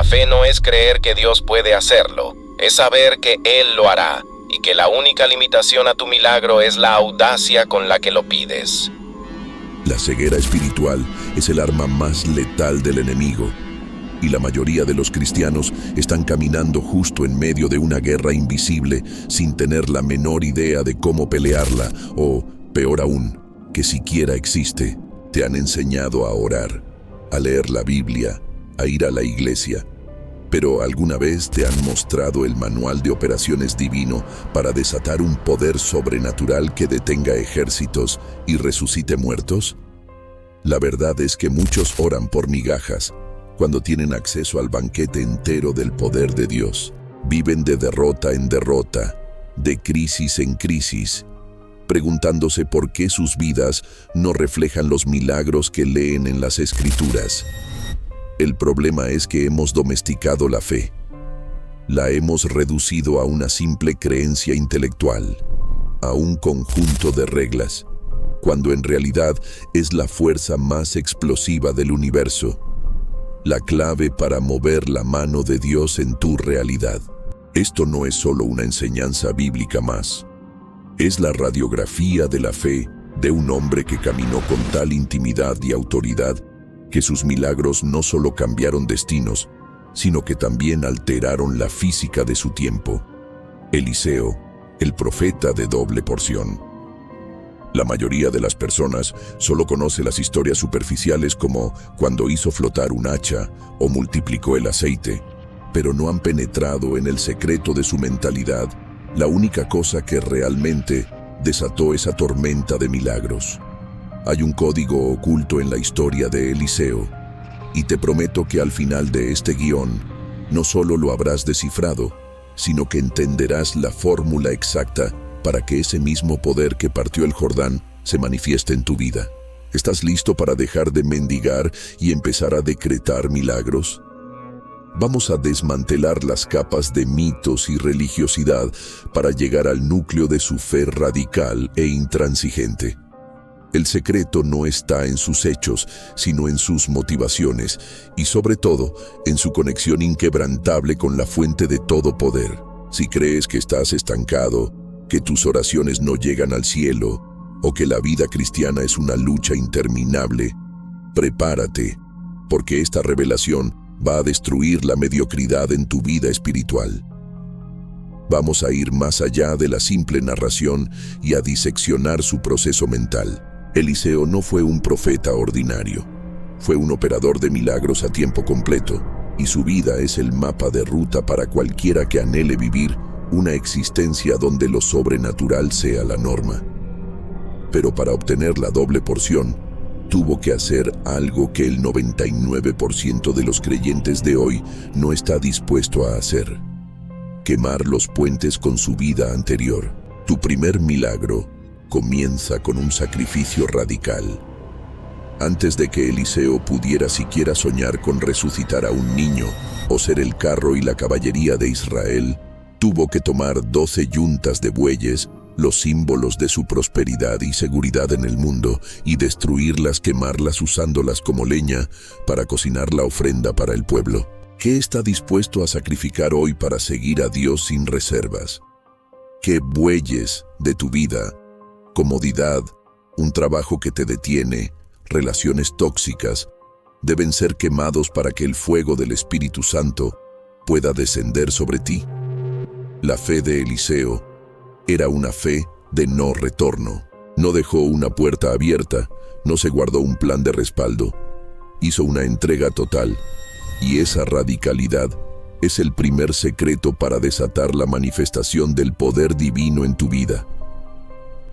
La fe no es creer que Dios puede hacerlo, es saber que Él lo hará, y que la única limitación a tu milagro es la audacia con la que lo pides. La ceguera espiritual es el arma más letal del enemigo, y la mayoría de los cristianos están caminando justo en medio de una guerra invisible sin tener la menor idea de cómo pelearla, o, peor aún, que siquiera existe. Te han enseñado a orar, a leer la Biblia, a ir a la iglesia, pero ¿alguna vez te han mostrado el manual de operaciones divino para desatar un poder sobrenatural que detenga ejércitos y resucite muertos? La verdad es que muchos oran por migajas cuando tienen acceso al banquete entero del poder de Dios. Viven de derrota en derrota, de crisis en crisis, preguntándose por qué sus vidas no reflejan los milagros que leen en las Escrituras. El problema es que hemos domesticado la fe. La hemos reducido a una simple creencia intelectual, a un conjunto de reglas, cuando en realidad es la fuerza más explosiva del universo, la clave para mover la mano de Dios en tu realidad. Esto no es solo una enseñanza bíblica más. Es la radiografía de la fe de un hombre que caminó con tal intimidad y autoridad que sus milagros no solo cambiaron destinos, sino que también alteraron la física de su tiempo. Eliseo, el profeta de doble porción. La mayoría de las personas solo conoce las historias superficiales como cuando hizo flotar un hacha o multiplicó el aceite, pero no han penetrado en el secreto de su mentalidad, la única cosa que realmente desató esa tormenta de milagros. Hay un código oculto en la historia de Eliseo, y te prometo que al final de este guión no solo lo habrás descifrado, sino que entenderás la fórmula exacta para que ese mismo poder que partió el Jordán se manifieste en tu vida. ¿Estás listo para dejar de mendigar y empezar a decretar milagros? Vamos a desmantelar las capas de mitos y religiosidad para llegar al núcleo de su fe radical e intransigente. El secreto no está en sus hechos, sino en sus motivaciones y, sobre todo, en su conexión inquebrantable con la fuente de todo poder. Si crees que estás estancado, que tus oraciones no llegan al cielo, o que la vida cristiana es una lucha interminable, prepárate, porque esta revelación va a destruir la mediocridad en tu vida espiritual. Vamos a ir más allá de la simple narración y a diseccionar su proceso mental. Eliseo no fue un profeta ordinario, fue un operador de milagros a tiempo completo, y su vida es el mapa de ruta para cualquiera que anhele vivir una existencia donde lo sobrenatural sea la norma. Pero para obtener la doble porción, tuvo que hacer algo que el 99% de los creyentes de hoy no está dispuesto a hacer: quemar los puentes con su vida anterior. Tu primer milagro comienza con un sacrificio radical. Antes de que Eliseo pudiera siquiera soñar con resucitar a un niño o ser el carro y la caballería de Israel, tuvo que tomar 12 yuntas de bueyes, los símbolos de su prosperidad y seguridad en el mundo, y destruirlas, quemarlas usándolas como leña para cocinar la ofrenda para el pueblo. ¿Qué está dispuesto a sacrificar hoy para seguir a Dios sin reservas? ¿Qué bueyes de tu vida? Comodidad, un trabajo que te detiene, relaciones tóxicas, deben ser quemados para que el fuego del Espíritu Santo pueda descender sobre ti. La fe de Eliseo era una fe de no retorno. No dejó una puerta abierta, no se guardó un plan de respaldo. Hizo una entrega total, y esa radicalidad es el primer secreto para desatar la manifestación del poder divino en tu vida.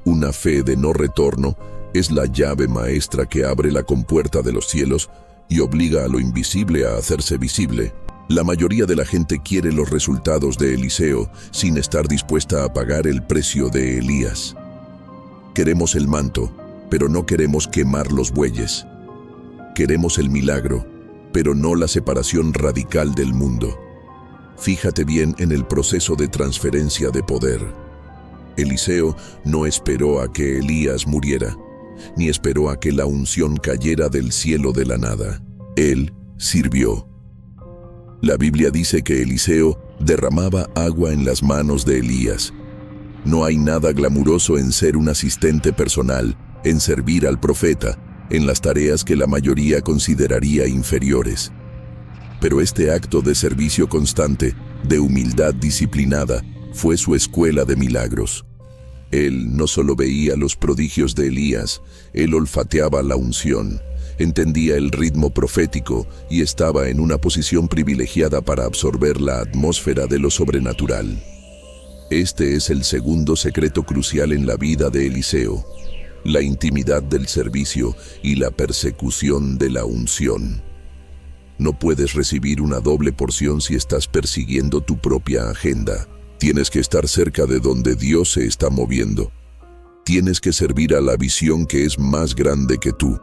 Una fe de no retorno es la llave maestra que abre la compuerta de los cielos y obliga a lo invisible a hacerse visible. La mayoría de la gente quiere los resultados de Eliseo sin estar dispuesta a pagar el precio de Elías. Queremos el manto, pero no queremos quemar los bueyes. Queremos el milagro, pero no la separación radical del mundo. Fíjate bien en el proceso de transferencia de poder. Eliseo no esperó a que Elías muriera, ni esperó a que la unción cayera del cielo de la nada. Él sirvió. La Biblia dice que Eliseo derramaba agua en las manos de Elías. No hay nada glamuroso en ser un asistente personal, en servir al profeta, en las tareas que la mayoría consideraría inferiores. Pero este acto de servicio constante, de humildad disciplinada, fue su escuela de milagros. Él no solo veía los prodigios de Elías, él olfateaba la unción, entendía el ritmo profético y estaba en una posición privilegiada para absorber la atmósfera de lo sobrenatural. Este es el segundo secreto crucial en la vida de Eliseo: la intimidad del servicio y la persecución de la unción. No puedes recibir una doble porción si estás persiguiendo tu propia agenda. Tienes que estar cerca de donde Dios se está moviendo. Tienes que servir a la visión que es más grande que tú.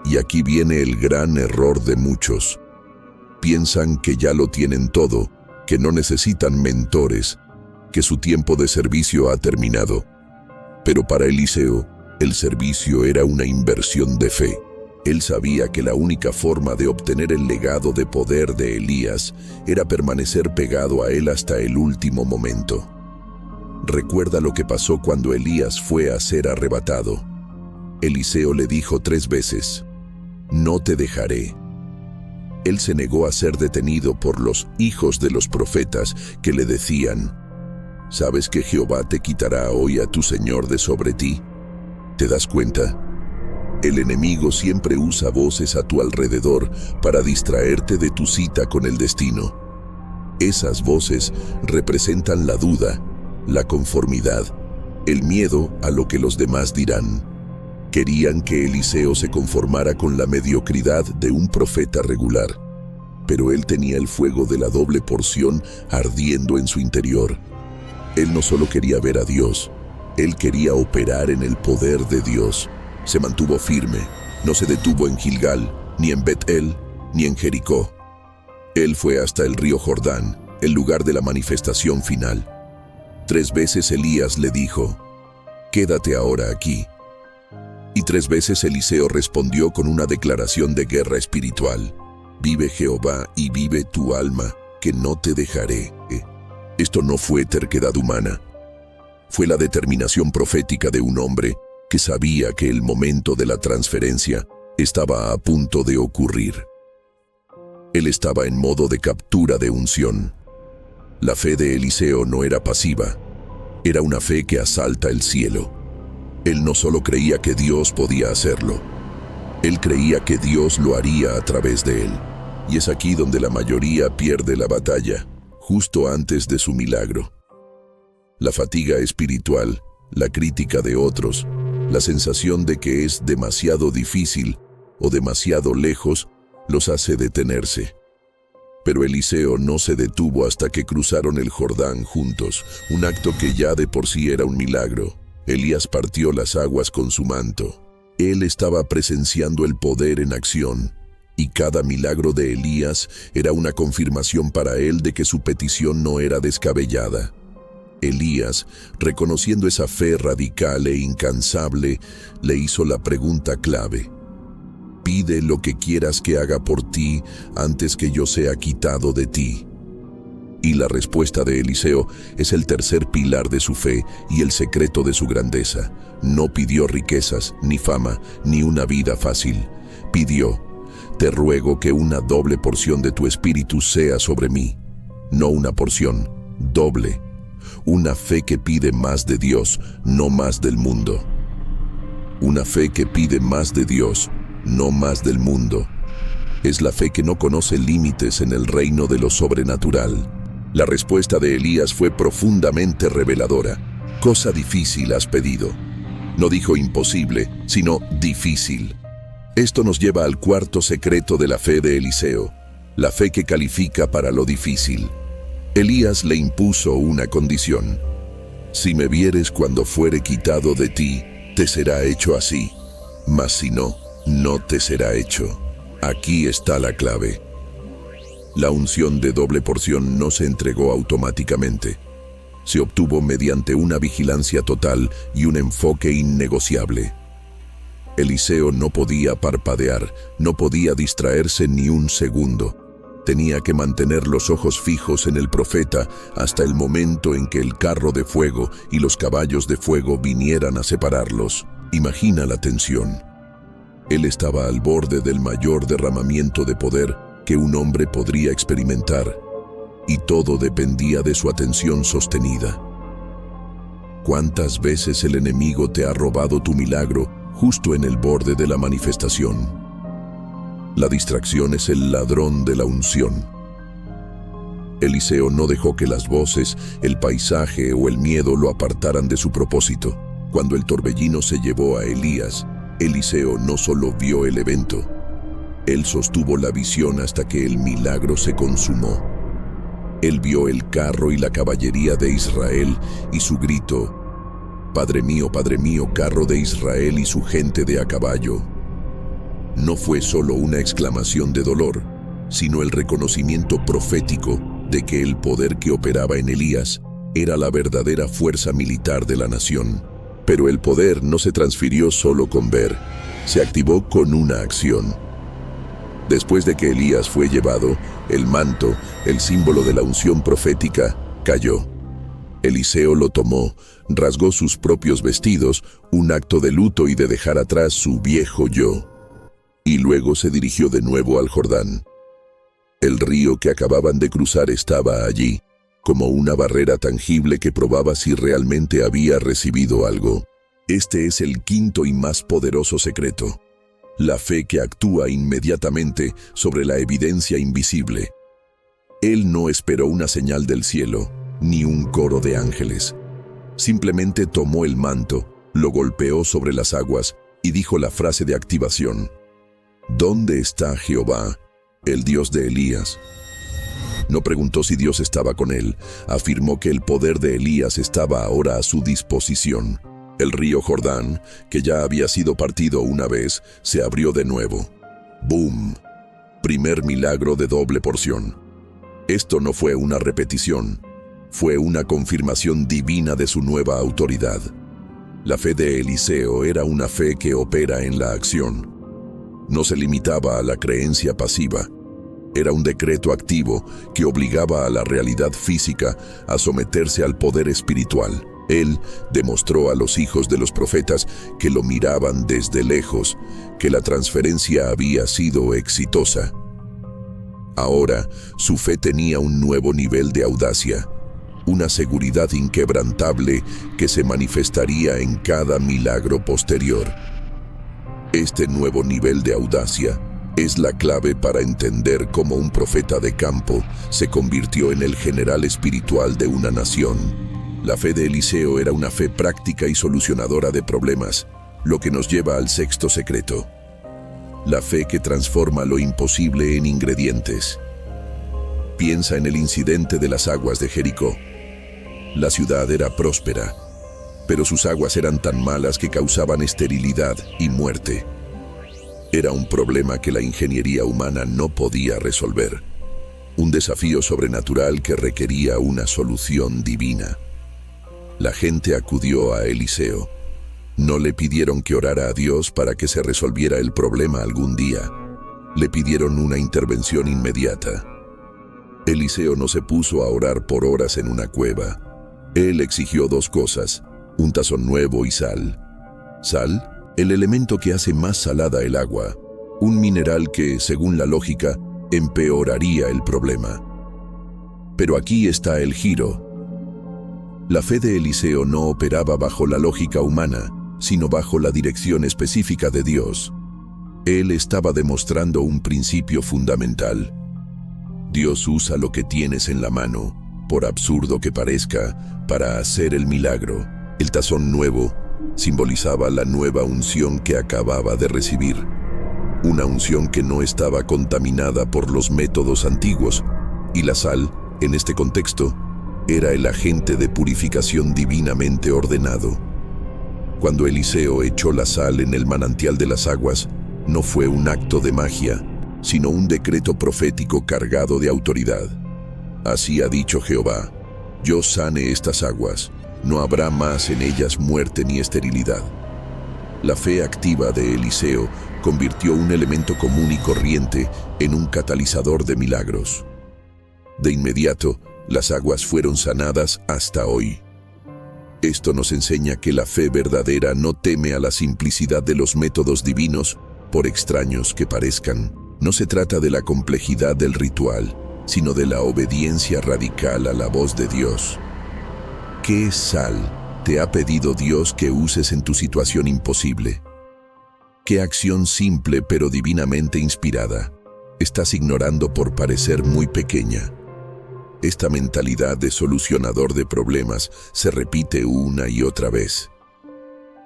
Y aquí viene el gran error de muchos. Piensan que ya lo tienen todo, que no necesitan mentores, que su tiempo de servicio ha terminado. Pero para Eliseo, el servicio era una inversión de fe. Él sabía que la única forma de obtener el legado de poder de Elías era permanecer pegado a él hasta el último momento. Recuerda lo que pasó cuando Elías fue a ser arrebatado. Eliseo le dijo 3 veces: «No te dejaré». Él se negó a ser detenido por los hijos de los profetas que le decían: «¿Sabes que Jehová te quitará hoy a tu Señor de sobre ti?» ¿Te das cuenta? El enemigo siempre usa voces a tu alrededor para distraerte de tu cita con el destino. Esas voces representan la duda, la conformidad, el miedo a lo que los demás dirán. Querían que Eliseo se conformara con la mediocridad de un profeta regular, pero él tenía el fuego de la doble porción ardiendo en su interior. Él no solo quería ver a Dios, él quería operar en el poder de Dios. Se mantuvo firme, no se detuvo en Gilgal, ni en Bet-El, ni en Jericó. Él fue hasta el río Jordán, el lugar de la manifestación final. 3 veces Elías le dijo: «Quédate ahora aquí». Y 3 veces Eliseo respondió con una declaración de guerra espiritual: «Vive Jehová y vive tu alma, que no te dejaré». Esto no fue terquedad humana. Fue la determinación profética de un hombre que sabía que el momento de la transferencia estaba a punto de ocurrir. Él estaba en modo de captura de unción. La fe de Eliseo no era pasiva, era una fe que asalta el cielo. Él no solo creía que Dios podía hacerlo, él creía que Dios lo haría a través de él. Y es aquí donde la mayoría pierde la batalla, justo antes de su milagro. La fatiga espiritual, la crítica de otros, la sensación de que es demasiado difícil o demasiado lejos los hace detenerse. Pero Eliseo no se detuvo hasta que cruzaron el Jordán juntos, un acto que ya de por sí era un milagro. Elías partió las aguas con su manto. Él estaba presenciando el poder en acción, y cada milagro de Elías era una confirmación para él de que su petición no era descabellada. Elías, reconociendo esa fe radical e incansable, le hizo la pregunta clave: «Pide lo que quieras que haga por ti antes que yo sea quitado de ti». Y la respuesta de Eliseo es el tercer pilar de su fe y el secreto de su grandeza. No pidió riquezas, ni fama, ni una vida fácil. Pidió: «Te ruego que una doble porción de tu espíritu sea sobre mí». No una porción, doble. Una fe que pide más de Dios, no más del mundo. Una fe que pide más de Dios, no más del mundo. Es la fe que no conoce límites en el reino de lo sobrenatural. La respuesta de Elías fue profundamente reveladora. «Cosa difícil has pedido». No dijo imposible, sino difícil. Esto nos lleva al cuarto secreto de la fe de Eliseo, la fe que califica para lo difícil. Elías le impuso una condición: «Si me vieres cuando fuere quitado de ti, te será hecho así, mas si no, no te será hecho». Aquí está la clave. La unción de doble porción no se entregó automáticamente. Se obtuvo mediante una vigilancia total y un enfoque innegociable. Eliseo no podía parpadear, no podía distraerse ni un segundo. Tenía que mantener los ojos fijos en el profeta hasta el momento en que el carro de fuego y los caballos de fuego vinieran a separarlos. Imagina la tensión. Él estaba al borde del mayor derramamiento de poder que un hombre podría experimentar, y todo dependía de su atención sostenida. ¿Cuántas veces el enemigo te ha robado tu milagro justo en el borde de la manifestación? La distracción es el ladrón de la unción. Eliseo no dejó que las voces, el paisaje o el miedo lo apartaran de su propósito. Cuando el torbellino se llevó a Elías, Eliseo no solo vio el evento, él sostuvo la visión hasta que el milagro se consumó. Él vio el carro y la caballería de Israel y su grito: Padre mío, carro de Israel y su gente de a caballo. No fue solo una exclamación de dolor, sino el reconocimiento profético de que el poder que operaba en Elías era la verdadera fuerza militar de la nación. Pero el poder no se transfirió solo con ver, se activó con una acción. Después de que Elías fue llevado, el manto, el símbolo de la unción profética, cayó. Eliseo lo tomó, rasgó sus propios vestidos, un acto de luto y de dejar atrás su viejo yo. Y luego se dirigió de nuevo al Jordán. El río que acababan de cruzar estaba allí, como una barrera tangible que probaba si realmente había recibido algo. Este es el quinto y más poderoso secreto: la fe que actúa inmediatamente sobre la evidencia invisible. Él no esperó una señal del cielo, ni un coro de ángeles. Simplemente tomó el manto, lo golpeó sobre las aguas y dijo la frase de activación: ¿Dónde está Jehová, el Dios de Elías? No preguntó si Dios estaba con él, afirmó que el poder de Elías estaba ahora a su disposición. El río Jordán, que ya había sido partido una vez, se abrió de nuevo. ¡Boom! Primer milagro de doble porción. Esto no fue una repetición, fue una confirmación divina de su nueva autoridad. La fe de Eliseo era una fe que opera en la acción. No se limitaba a la creencia pasiva. Era un decreto activo que obligaba a la realidad física a someterse al poder espiritual. Él demostró a los hijos de los profetas que lo miraban desde lejos, que la transferencia había sido exitosa. Ahora, su fe tenía un nuevo nivel de audacia, una seguridad inquebrantable que se manifestaría en cada milagro posterior. Este nuevo nivel de audacia es la clave para entender cómo un profeta de campo se convirtió en el general espiritual de una nación. La fe de Eliseo era una fe práctica y solucionadora de problemas, lo que nos lleva al sexto secreto: la fe que transforma lo imposible en ingredientes. Piensa en el incidente de las aguas de Jericó. La ciudad era próspera, pero sus aguas eran tan malas que causaban esterilidad y muerte. Era un problema que la ingeniería humana no podía resolver, un desafío sobrenatural que requería una solución divina. La gente acudió a Eliseo. No le pidieron que orara a Dios para que se resolviera el problema algún día. Le pidieron una intervención inmediata. Eliseo no se puso a orar por horas en una cueva. Él exigió dos cosas: un tazón nuevo y sal. Sal, el elemento que hace más salada el agua, un mineral que, según la lógica, empeoraría el problema. Pero aquí está el giro. La fe de Eliseo no operaba bajo la lógica humana, sino bajo la dirección específica de Dios. Él estaba demostrando un principio fundamental. Dios usa lo que tienes en la mano, por absurdo que parezca, para hacer el milagro. El tazón nuevo simbolizaba la nueva unción que acababa de recibir. Una unción que no estaba contaminada por los métodos antiguos, y la sal, en este contexto, era el agente de purificación divinamente ordenado. Cuando Eliseo echó la sal en el manantial de las aguas, no fue un acto de magia, sino un decreto profético cargado de autoridad. Así ha dicho Jehová: yo sane estas aguas, no habrá más en ellas muerte ni esterilidad. La fe activa de Eliseo convirtió un elemento común y corriente en un catalizador de milagros. De inmediato, las aguas fueron sanadas hasta hoy. Esto nos enseña que la fe verdadera no teme a la simplicidad de los métodos divinos, por extraños que parezcan. No se trata de la complejidad del ritual, sino de la obediencia radical a la voz de Dios. ¿Qué sal te ha pedido Dios que uses en tu situación imposible? ¿Qué acción simple pero divinamente inspirada estás ignorando por parecer muy pequeña? Esta mentalidad de solucionador de problemas se repite una y otra vez.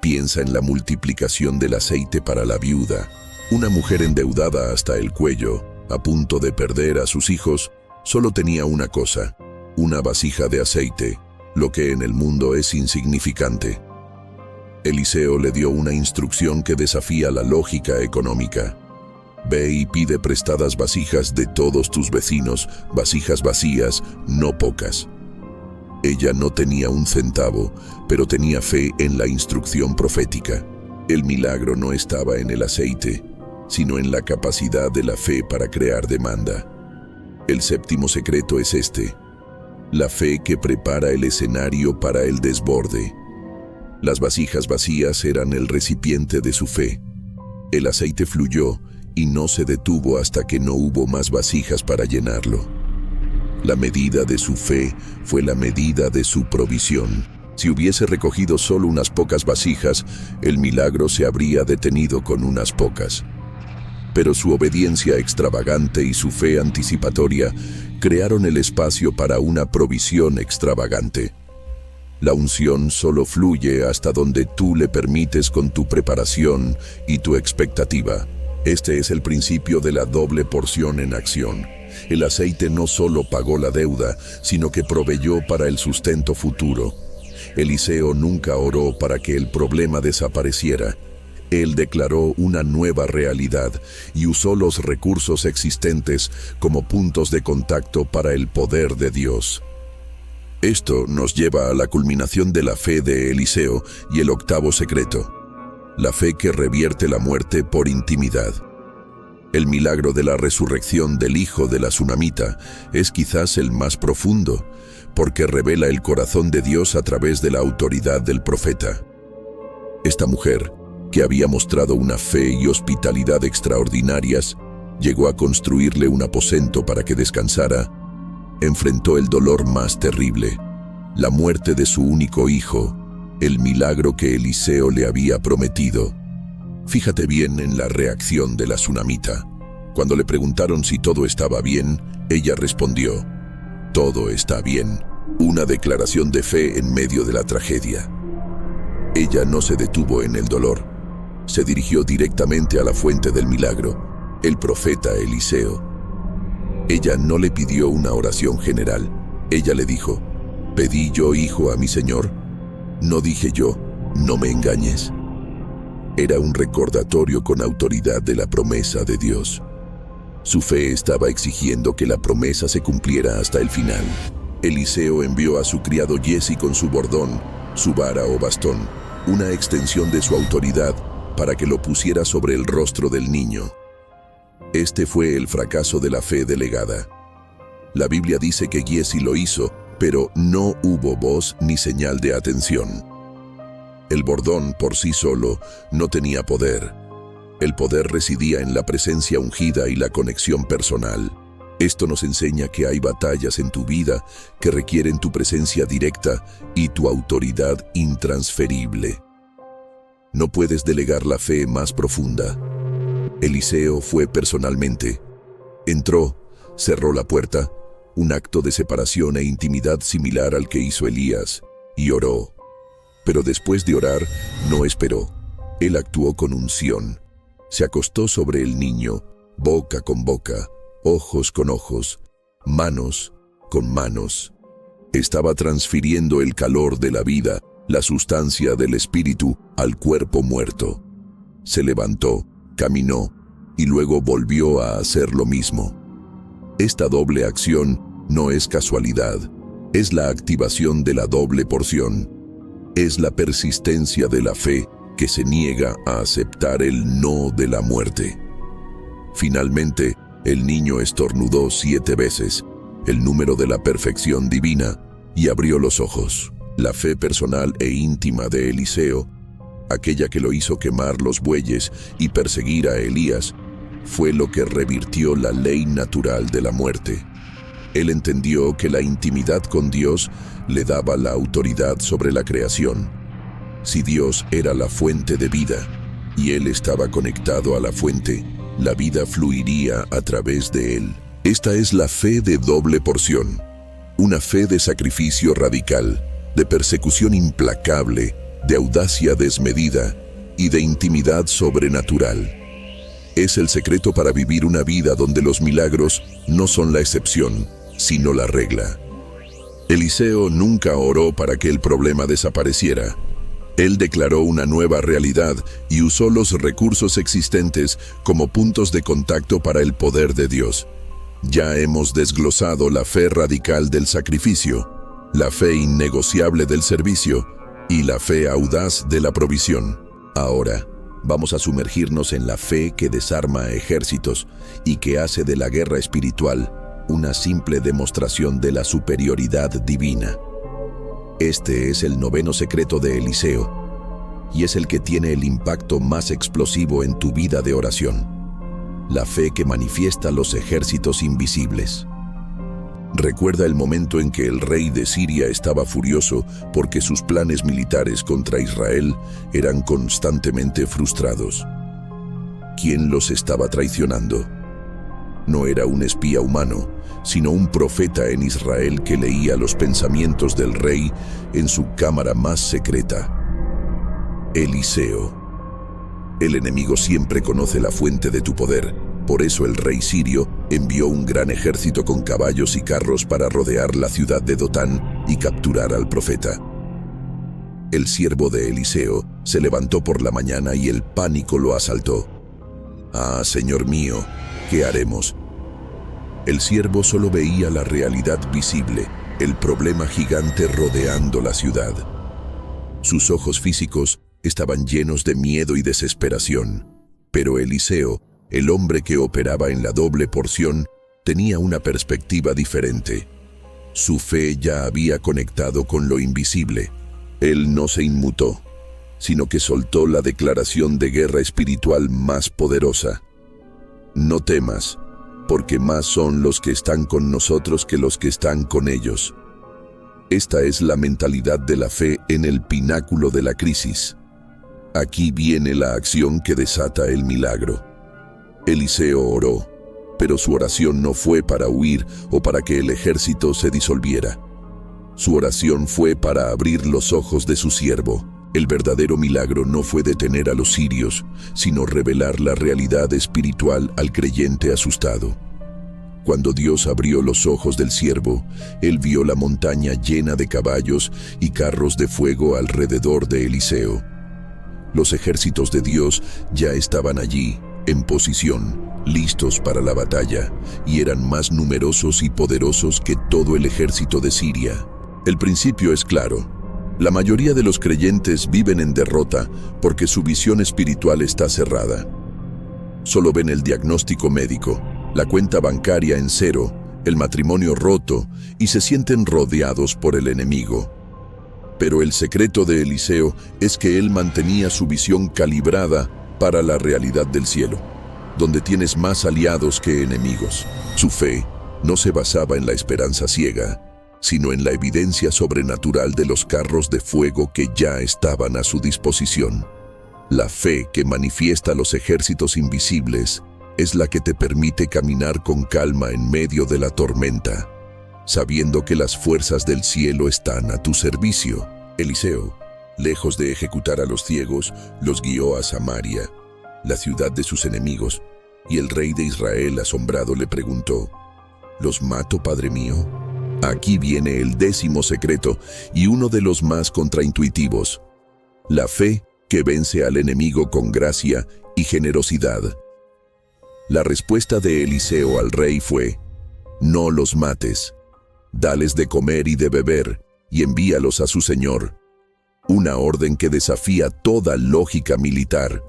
Piensa en la multiplicación del aceite para la viuda. Una mujer endeudada hasta el cuello, a punto de perder a sus hijos, solo tenía una cosa, una vasija de aceite, lo que en el mundo es insignificante. Eliseo le dio una instrucción que desafía la lógica económica. Ve y pide prestadas vasijas de todos tus vecinos, vasijas vacías, no pocas. Ella no tenía un centavo, pero tenía fe en la instrucción profética. El milagro no estaba en el aceite, sino en la capacidad de la fe para crear demanda. El séptimo secreto es este: la fe que prepara el escenario para el desborde. Las vasijas vacías eran el recipiente de su fe. El aceite fluyó y no se detuvo hasta que no hubo más vasijas para llenarlo. La medida de su fe fue la medida de su provisión. Si hubiese recogido solo unas pocas vasijas, el milagro se habría detenido con unas pocas. Pero su obediencia extravagante y su fe anticipatoria crearon el espacio para una provisión extravagante. La unción solo fluye hasta donde tú le permites con tu preparación y tu expectativa. Este es el principio de la doble porción en acción. El aceite no solo pagó la deuda, sino que proveyó para el sustento futuro. Eliseo nunca oró para que el problema desapareciera. Él declaró una nueva realidad y usó los recursos existentes como puntos de contacto para el poder de Dios. Esto nos lleva a la culminación de la fe de Eliseo y el octavo secreto: la fe que revierte la muerte por intimidad. El milagro de la resurrección del hijo de la tsunamita es quizás el más profundo, porque revela el corazón de Dios a través de la autoridad del profeta. Esta mujer, que había mostrado una fe y hospitalidad extraordinarias, llegó a construirle un aposento para que descansara. Enfrentó el dolor más terrible, la muerte de su único hijo, el milagro que Eliseo le había prometido. Fíjate bien en la reacción de la tsunamita. Cuando le preguntaron si todo estaba bien, ella respondió: todo está bien. Una declaración de fe en medio de la tragedia. Ella no se detuvo en el dolor. Se dirigió directamente a la fuente del milagro, el profeta Eliseo. Ella no le pidió una oración general. Ella le dijo: ¿pedí yo hijo a mi señor? No dije yo, no me engañes. Era un recordatorio con autoridad de la promesa de Dios. Su fe estaba exigiendo que la promesa se cumpliera hasta el final. Eliseo envió a su criado Giesi con su bordón, su vara o bastón, una extensión de su autoridad, para que lo pusiera sobre el rostro del niño. Este fue el fracaso de la fe delegada. La Biblia dice que Giesi lo hizo, pero no hubo voz ni señal de atención. El bordón por sí solo no tenía poder. El poder residía en la presencia ungida y la conexión personal. Esto nos enseña que hay batallas en tu vida que requieren tu presencia directa y tu autoridad intransferible. No puedes delegar la fe más profunda. Eliseo fue personalmente. Entró, cerró la puerta, un acto de separación e intimidad similar al que hizo Elías, y oró. Pero después de orar, no esperó. Él actuó con unción. Se acostó sobre el niño, boca con boca, ojos con ojos, manos con manos. Estaba transfiriendo el calor de la vida, la sustancia del espíritu, al cuerpo muerto. Se levantó, caminó, y luego volvió a hacer lo mismo. Esta doble acción no es casualidad, es la activación de la doble porción. Es la persistencia de la fe que se niega a aceptar el no de la muerte. Finalmente, El niño estornudó 7 veces, el número de la perfección divina, y abrió los ojos. La fe personal e íntima de Eliseo, aquella que lo hizo quemar los bueyes y perseguir a Elías, fue lo que revirtió la ley natural de la muerte. Él entendió que la intimidad con Dios le daba la autoridad sobre la creación. Si Dios era la fuente de vida y él estaba conectado a la fuente, la vida fluiría a través de él. Esta es la fe de doble porción, una fe de sacrificio radical, de persecución implacable, de audacia desmedida y de intimidad sobrenatural. Es el secreto para vivir una vida donde los milagros no son la excepción, sino la regla. Eliseo nunca oró para que el problema desapareciera. Él declaró una nueva realidad y usó los recursos existentes como puntos de contacto para el poder de Dios. Ya hemos desglosado la fe radical del sacrificio, la fe innegociable del servicio y la fe audaz de la provisión. Ahora, vamos a sumergirnos en la fe que desarma ejércitos y que hace de la guerra espiritual una simple demostración de la superioridad divina. Este es el 9º secreto de Eliseo, y es el que tiene el impacto más explosivo en tu vida de oración. La fe que manifiesta los ejércitos invisibles. Recuerda el momento en que el rey de Siria estaba furioso porque sus planes militares contra Israel eran constantemente frustrados. ¿Quién los estaba traicionando? No era un espía humano, sino un profeta en Israel que leía los pensamientos del rey en su cámara más secreta. Eliseo. El enemigo siempre conoce la fuente de tu poder. Por eso el rey sirio envió un gran ejército con caballos y carros para rodear la ciudad de Dotán y capturar al profeta. El siervo de Eliseo se levantó por la mañana y el pánico lo asaltó. «Ah, Señor mío, ¿qué haremos?». El siervo solo veía la realidad visible, el problema gigante rodeando la ciudad. Sus ojos físicos estaban llenos de miedo y desesperación, pero Eliseo, el hombre que operaba en la doble porción, tenía una perspectiva diferente. Su fe ya había conectado con lo invisible. Él no se inmutó, sino que soltó la declaración de guerra espiritual más poderosa. «No temas, porque más son los que están con nosotros que los que están con ellos». Esta es la mentalidad de la fe en el pináculo de la crisis. Aquí viene la acción que desata el milagro. Eliseo oró, pero su oración no fue para huir o para que el ejército se disolviera. Su oración fue para abrir los ojos de su siervo. El verdadero milagro no fue detener a los sirios, sino revelar la realidad espiritual al creyente asustado. Cuando Dios abrió los ojos del siervo, él vio la montaña llena de caballos y carros de fuego alrededor de Eliseo. Los ejércitos de Dios ya estaban allí, en posición, listos para la batalla, y eran más numerosos y poderosos que todo el ejército de Siria. El principio es claro. La mayoría de los creyentes viven en derrota porque su visión espiritual está cerrada. Solo ven el diagnóstico médico, la cuenta bancaria en cero, el matrimonio roto y se sienten rodeados por el enemigo. Pero el secreto de Eliseo es que él mantenía su visión calibrada para la realidad del cielo, donde tienes más aliados que enemigos. Su fe no se basaba en la esperanza ciega, sino en la evidencia sobrenatural de los carros de fuego que ya estaban a su disposición. La fe que manifiesta los ejércitos invisibles es la que te permite caminar con calma en medio de la tormenta, sabiendo que las fuerzas del cielo están a tu servicio. Eliseo, lejos de ejecutar a los ciegos, los guió a Samaria, la ciudad de sus enemigos, y el rey de Israel, asombrado, le preguntó: ¿Los mato, padre mío? Aquí viene el 10º secreto y uno de los más contraintuitivos: la fe que vence al enemigo con gracia y generosidad. La respuesta de Eliseo al rey fue: no los mates, dales de comer y de beber, y envíalos a su señor. Una orden que desafía toda lógica militar.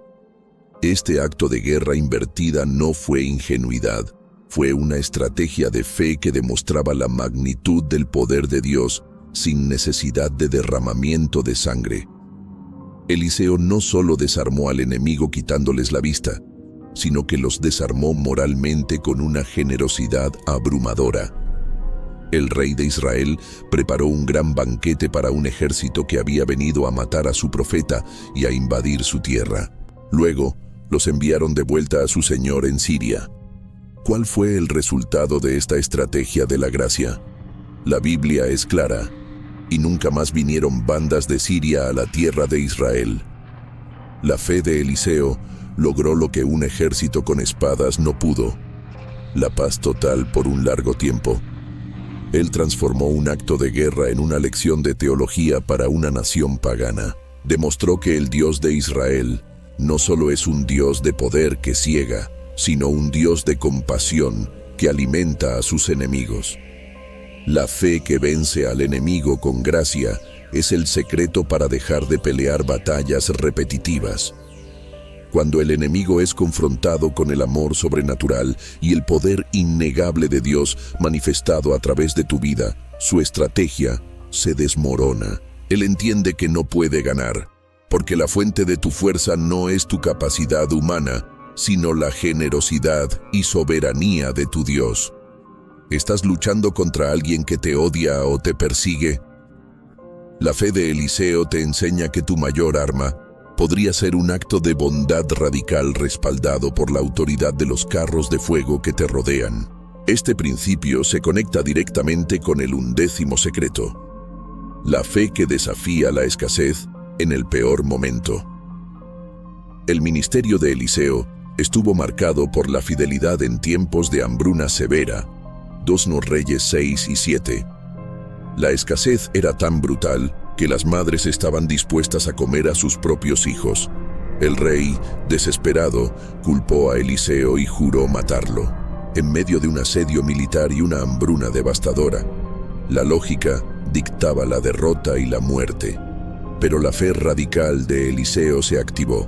Este acto de guerra invertida no fue ingenuidad, Fue una estrategia de fe que demostraba la magnitud del poder de Dios sin necesidad de derramamiento de sangre. Eliseo no solo desarmó al enemigo quitándoles la vista, sino que los desarmó moralmente con una generosidad abrumadora. El rey de Israel preparó un gran banquete para un ejército que había venido a matar a su profeta y a invadir su tierra. Luego, los enviaron de vuelta a su señor en Siria. ¿Cuál fue el resultado de esta estrategia de la gracia? La Biblia es clara, y nunca más vinieron bandas de Siria a la tierra de Israel. La fe de Eliseo logró lo que un ejército con espadas no pudo: la paz total por un largo tiempo. Él transformó un acto de guerra en una lección de teología para una nación pagana. Demostró que el Dios de Israel no solo es un Dios de poder que ciega, sino un Dios de compasión que alimenta a sus enemigos. La fe que vence al enemigo con gracia es el secreto para dejar de pelear batallas repetitivas. Cuando el enemigo es confrontado con el amor sobrenatural y el poder innegable de Dios manifestado a través de tu vida, su estrategia se desmorona. Él entiende que no puede ganar, porque la fuente de tu fuerza no es tu capacidad humana, sino la generosidad y soberanía de tu Dios. ¿Estás luchando contra alguien que te odia o te persigue? La fe de Eliseo te enseña que tu mayor arma podría ser un acto de bondad radical respaldado por la autoridad de los carros de fuego que te rodean. Este principio se conecta directamente con el 11º secreto: la fe que desafía la escasez en el peor momento. El ministerio de Eliseo estuvo marcado por la fidelidad en tiempos de hambruna severa. 2 Reyes 6 y 7. La escasez era tan brutal que las madres estaban dispuestas a comer a sus propios hijos. El rey, desesperado, culpó a Eliseo y juró matarlo. En medio de un asedio militar y una hambruna devastadora, la lógica dictaba la derrota y la muerte. Pero la fe radical de Eliseo se activó.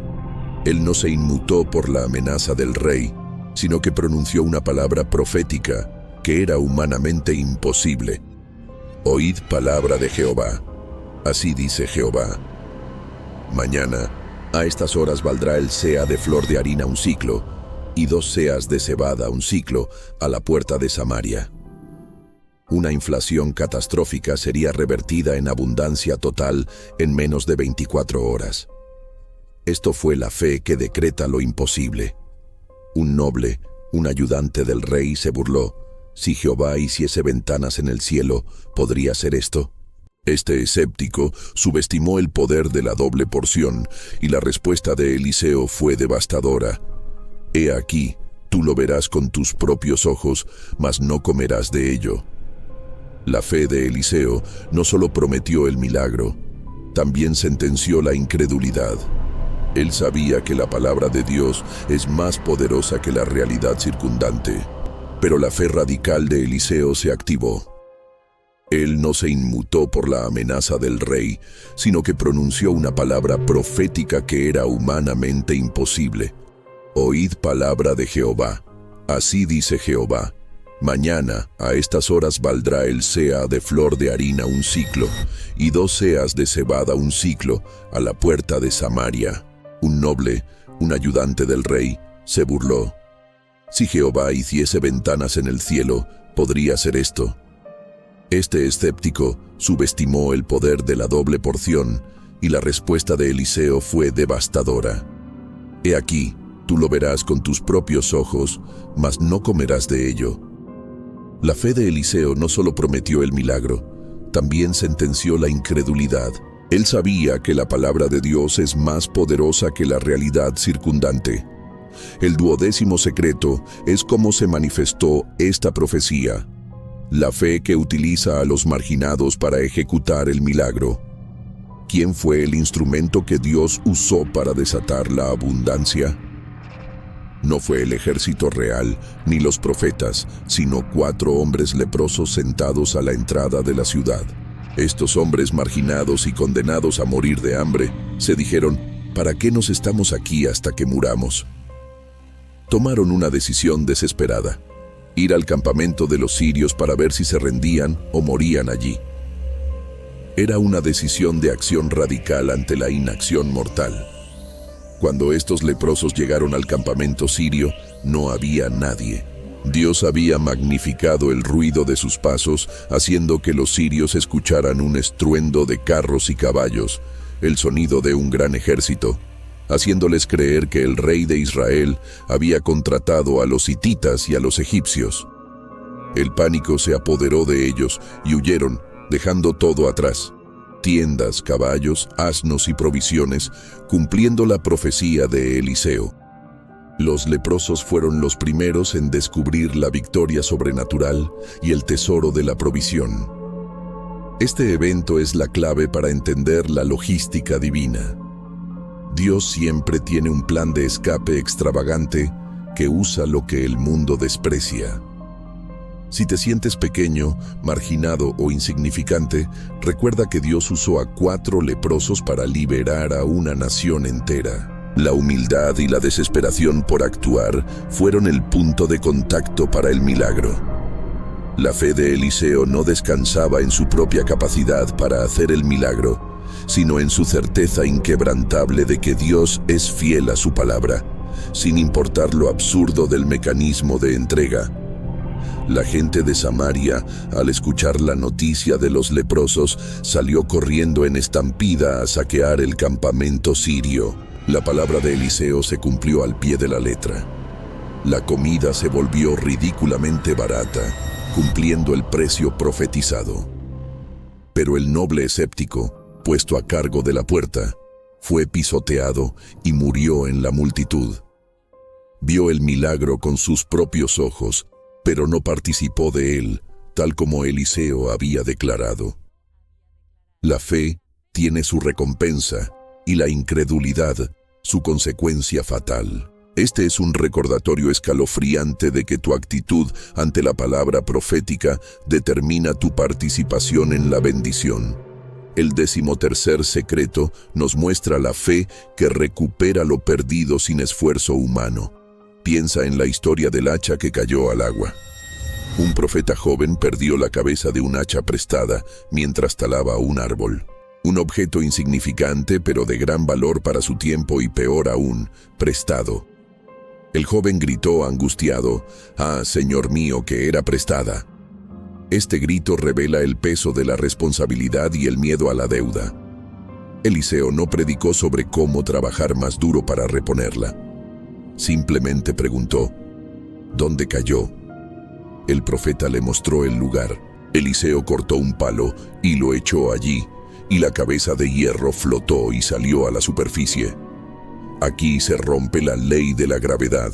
Él no se inmutó por la amenaza del rey, sino que pronunció una palabra profética que era humanamente imposible. Oíd palabra de Jehová. Así dice Jehová: mañana, a estas horas valdrá el seah de flor de harina un siclo, y 2 seahs de cebada un siclo, a la puerta de Samaria. Una inflación catastrófica sería revertida en abundancia total en menos de 24 horas. Esto fue la fe que decreta lo imposible. Un noble, un ayudante del rey, se burló: si Jehová hiciese ventanas en el cielo, ¿podría ser esto? Este escéptico subestimó el poder de la doble porción, y la respuesta de Eliseo fue devastadora: he aquí, tú lo verás con tus propios ojos, mas no comerás de ello. La fe de Eliseo no solo prometió el milagro, también sentenció la incredulidad. Él sabía que la palabra de Dios es más poderosa que la realidad circundante, pero la fe radical de Eliseo se activó. Él no se inmutó por la amenaza del rey, sino que pronunció una palabra profética que era humanamente imposible. Oíd palabra de Jehová. Así dice Jehová: mañana, a estas horas valdrá el seah de flor de harina un siclo, y 2 seahs de cebada un siclo, a la puerta de Samaria. Un noble, un ayudante del rey, se burló: si Jehová hiciese ventanas en el cielo, ¿podría ser esto? Este escéptico subestimó el poder de la doble porción, y la respuesta de Eliseo fue devastadora: he aquí, tú lo verás con tus propios ojos, mas no comerás de ello. La fe de Eliseo no solo prometió el milagro, también sentenció la incredulidad. Él sabía que la palabra de Dios es más poderosa que la realidad circundante. El 12º secreto es cómo se manifestó esta profecía: la fe que utiliza a los marginados para ejecutar el milagro. ¿Quién fue el instrumento que Dios usó para desatar la abundancia? No fue el ejército real ni los profetas, sino 4 hombres leprosos sentados a la entrada de la ciudad. Estos hombres marginados y condenados a morir de hambre se dijeron: ¿para qué nos estamos aquí hasta que muramos? Tomaron una decisión desesperada: ir al campamento de los sirios para ver si se rendían o morían allí. Era una decisión de acción radical ante la inacción mortal. Cuando estos leprosos llegaron al campamento sirio, no había nadie. Dios había magnificado el ruido de sus pasos, haciendo que los sirios escucharan un estruendo de carros y caballos, el sonido de un gran ejército, haciéndoles creer que el rey de Israel había contratado a los hititas y a los egipcios. El pánico se apoderó de ellos y huyeron, dejando todo atrás: tiendas, caballos, asnos y provisiones, cumpliendo la profecía de Eliseo. Los leprosos fueron los primeros en descubrir la victoria sobrenatural y el tesoro de la provisión. Este evento es la clave para entender la logística divina. Dios siempre tiene un plan de escape extravagante que usa lo que el mundo desprecia. Si te sientes pequeño, marginado o insignificante, recuerda que Dios usó a 4 leprosos para liberar a una nación entera. La humildad y la desesperación por actuar fueron el punto de contacto para el milagro. La fe de Eliseo no descansaba en su propia capacidad para hacer el milagro, sino en su certeza inquebrantable de que Dios es fiel a su palabra, sin importar lo absurdo del mecanismo de entrega. La gente de Samaria, al escuchar la noticia de los leprosos, salió corriendo en estampida a saquear el campamento sirio. La palabra de Eliseo se cumplió al pie de la letra. La comida se volvió ridículamente barata, cumpliendo el precio profetizado. Pero el noble escéptico, puesto a cargo de la puerta, fue pisoteado y murió en la multitud. Vio el milagro con sus propios ojos, pero no participó de él, tal como Eliseo había declarado. La fe tiene su recompensa y la incredulidad su consecuencia fatal. Este es un recordatorio escalofriante de que tu actitud ante la palabra profética determina tu participación en la bendición. El 13º secreto nos muestra la fe que recupera lo perdido sin esfuerzo humano. Piensa en la historia del hacha que cayó al agua. Un profeta joven perdió la cabeza de un hacha prestada mientras talaba un árbol. Un objeto insignificante pero de gran valor para su tiempo y peor aún, prestado. El joven gritó angustiado: «Ah, Señor mío, que era prestada». Este grito revela el peso de la responsabilidad y el miedo a la deuda. Eliseo no predicó sobre cómo trabajar más duro para reponerla. Simplemente preguntó: «¿Dónde cayó?». El profeta le mostró el lugar. Eliseo cortó un palo y lo echó allí, y la cabeza de hierro flotó y salió a la superficie. Aquí se rompe la ley de la gravedad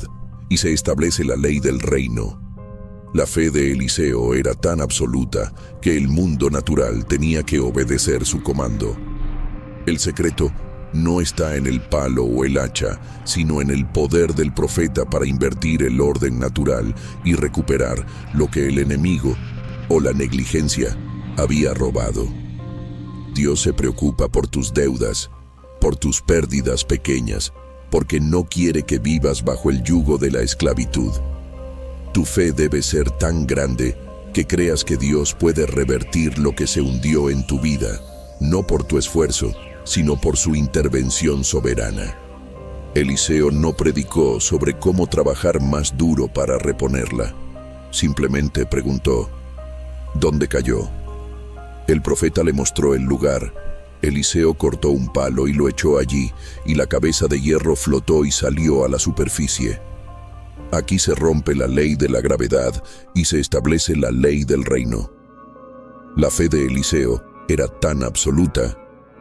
y se establece la ley del reino. La fe de Eliseo era tan absoluta que el mundo natural tenía que obedecer su comando. El secreto no está en el palo o el hacha, sino en el poder del profeta para invertir el orden natural y recuperar lo que el enemigo o la negligencia había robado. Dios se preocupa por tus deudas, por tus pérdidas pequeñas, porque no quiere que vivas bajo el yugo de la esclavitud. Tu fe debe ser tan grande que creas que Dios puede revertir lo que se hundió en tu vida, no por tu esfuerzo, sino por su intervención soberana. Eliseo no predicó sobre cómo trabajar más duro para reponerla. Simplemente preguntó: ¿dónde cayó? El profeta le mostró el lugar. Eliseo cortó un palo y lo echó allí, y la cabeza de hierro flotó y salió a la superficie. Aquí se rompe la ley de la gravedad y se establece la ley del reino. La fe de Eliseo era tan absoluta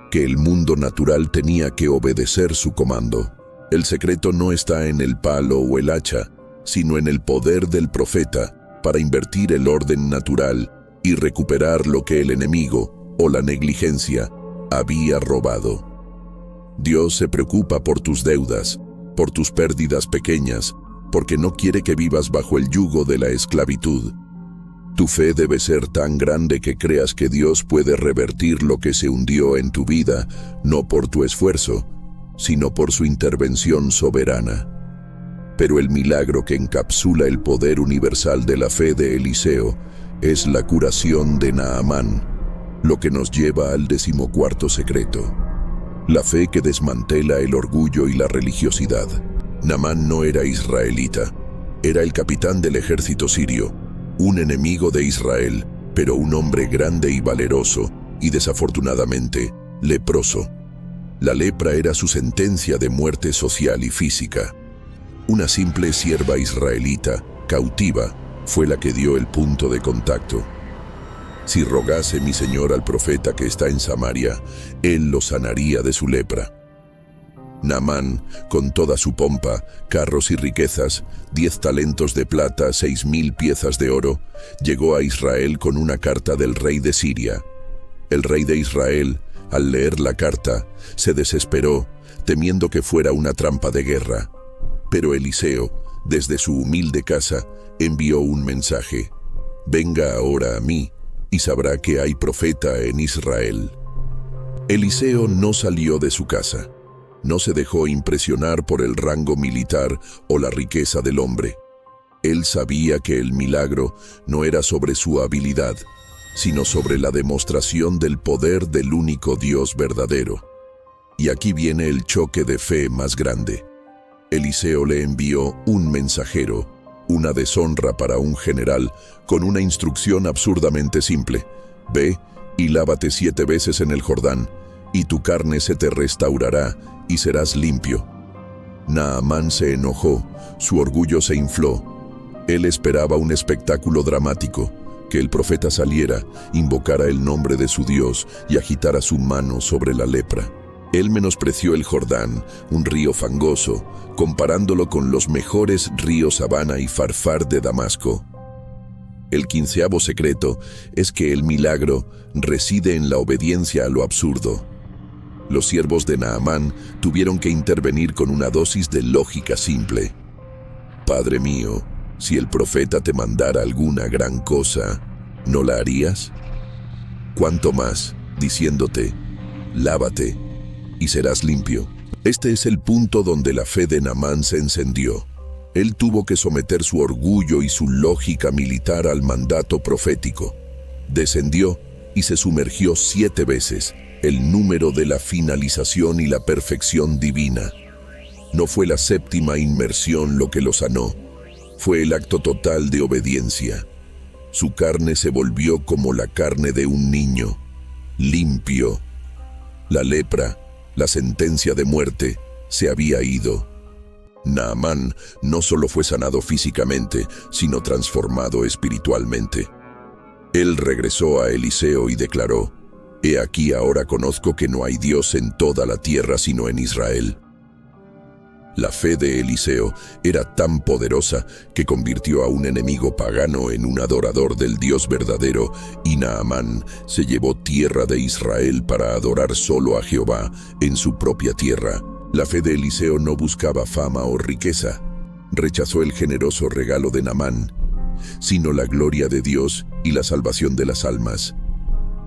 que el mundo natural tenía que obedecer su comando. El secreto no está en el palo o el hacha, sino en el poder del profeta para invertir el orden natural y recuperar lo que el enemigo o la negligencia había robado. Dios se preocupa por tus deudas, por tus pérdidas pequeñas, porque no quiere que vivas bajo el yugo de la esclavitud. Tu fe debe ser tan grande que creas que Dios puede revertir lo que se hundió en tu vida, no por tu esfuerzo, sino por su intervención soberana. Pero el milagro que encapsula el poder universal de la fe de Eliseo es la curación de Naamán, lo que nos lleva al 14º secreto. La fe que desmantela el orgullo y la religiosidad. Naamán no era israelita, era el capitán del ejército sirio, un enemigo de Israel, pero un hombre grande y valeroso, y desafortunadamente, leproso. La lepra era su sentencia de muerte social y física. Una simple sierva israelita, cautiva, fue la que dio el punto de contacto. Si rogase mi señor al profeta que está en Samaria, él lo sanaría de su lepra. Naamán, con toda su pompa, carros y riquezas, 10 talentos de plata, 6.000 piezas de oro, llegó a Israel con una carta del rey de Siria. El rey de Israel, al leer la carta, se desesperó, temiendo que fuera una trampa de guerra. Pero Eliseo, desde su humilde casa, envió un mensaje: «Venga ahora a mí, y sabrá que hay profeta en Israel». Eliseo no salió de su casa. No se dejó impresionar por el rango militar o la riqueza del hombre. Él sabía que el milagro no era sobre su habilidad, sino sobre la demostración del poder del único Dios verdadero. Y aquí viene el choque de fe más grande. Eliseo le envió un mensajero, una deshonra para un general, con una instrucción absurdamente simple: «Ve y lávate 7 veces en el Jordán, y tu carne se te restaurará y serás limpio». Naamán se enojó, su orgullo se infló. Él esperaba un espectáculo dramático, que el profeta saliera, invocara el nombre de su Dios y agitara su mano sobre la lepra. Él menospreció el Jordán, un río fangoso, comparándolo con los mejores ríos Habana y Farfar de Damasco. El 15º secreto es que el milagro reside en la obediencia a lo absurdo. Los siervos de Naamán tuvieron que intervenir con una dosis de lógica simple. «Padre mío, si el profeta te mandara alguna gran cosa, ¿no la harías? ¿Cuánto más, diciéndote, lávate y serás limpio?» Este es el punto donde la fe de Naamán se encendió. Él tuvo que someter su orgullo y su lógica militar al mandato profético. Descendió y se sumergió 7 veces, el número de la finalización y la perfección divina. No fue la 7ª inmersión lo que lo sanó, fue el acto total de obediencia. Su carne se volvió como la carne de un niño, limpio. La lepra, la sentencia de muerte, se había ido. Naamán no solo fue sanado físicamente, sino transformado espiritualmente. Él regresó a Eliseo y declaró: «He aquí ahora conozco que no hay Dios en toda la tierra sino en Israel». La fe de Eliseo era tan poderosa que convirtió a un enemigo pagano en un adorador del Dios verdadero, y Naamán se llevó tierra de Israel para adorar solo a Jehová en su propia tierra. La fe de Eliseo no buscaba fama o riqueza. Rechazó el generoso regalo de Naamán, sino la gloria de Dios y la salvación de las almas.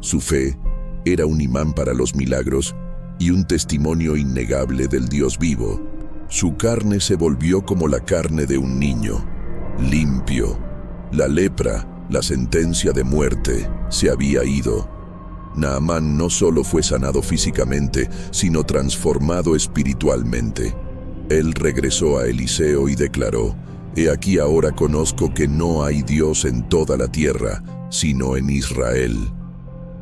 Su fe era un imán para los milagros y un testimonio innegable del Dios vivo. Su carne se volvió como la carne de un niño, limpio. La lepra, la sentencia de muerte, se había ido. Naamán no solo fue sanado físicamente, sino transformado espiritualmente. Él regresó a Eliseo y declaró: «He aquí ahora conozco que no hay Dios en toda la tierra, sino en Israel».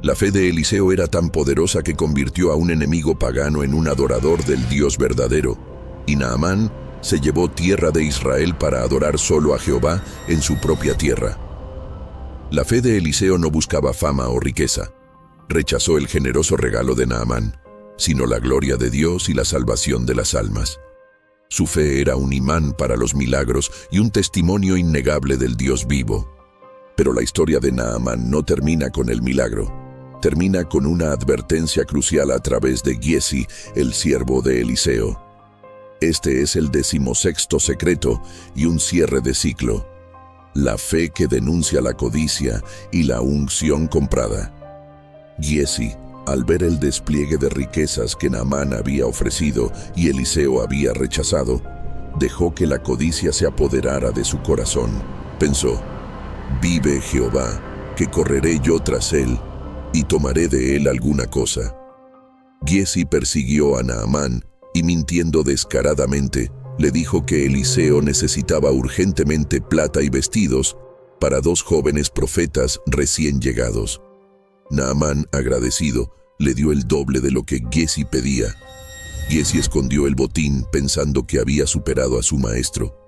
La fe de Eliseo era tan poderosa que convirtió a un enemigo pagano en un adorador del Dios verdadero. Y Naamán se llevó tierra de Israel para adorar solo a Jehová en su propia tierra. La fe de Eliseo no buscaba fama o riqueza. Rechazó el generoso regalo de Naamán, sino la gloria de Dios y la salvación de las almas. Su fe era un imán para los milagros y un testimonio innegable del Dios vivo. Pero la historia de Naamán no termina con el milagro. Termina con una advertencia crucial a través de Giesi, el siervo de Eliseo. Este es el 16º secreto y un cierre de ciclo. La fe que denuncia la codicia y la unción comprada. Giesi, al ver el despliegue de riquezas que Naamán había ofrecido y Eliseo había rechazado, dejó que la codicia se apoderara de su corazón. Pensó: vive Jehová, que correré yo tras él, y tomaré de él alguna cosa. Giezi persiguió a Naamán, y mintiendo descaradamente, le dijo que Eliseo necesitaba urgentemente plata y vestidos para 2 jóvenes profetas recién llegados. Naamán, agradecido, le dio el doble de lo que Giezi pedía. Giezi escondió el botín pensando que había superado a su maestro.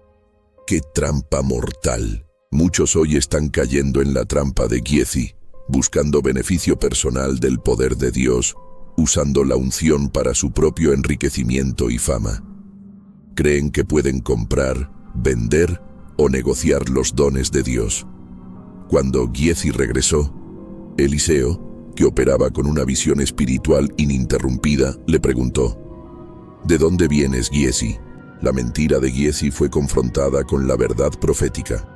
¡Qué trampa mortal! Muchos hoy están cayendo en la trampa de Giezi, buscando beneficio personal del poder de Dios, usando la unción para su propio enriquecimiento y fama. Creen que pueden comprar, vender o negociar los dones de Dios. Cuando Giezi regresó, Eliseo, que operaba con una visión espiritual ininterrumpida, le preguntó: ¿de dónde vienes, Giezi? La mentira de Giezi fue confrontada con la verdad profética.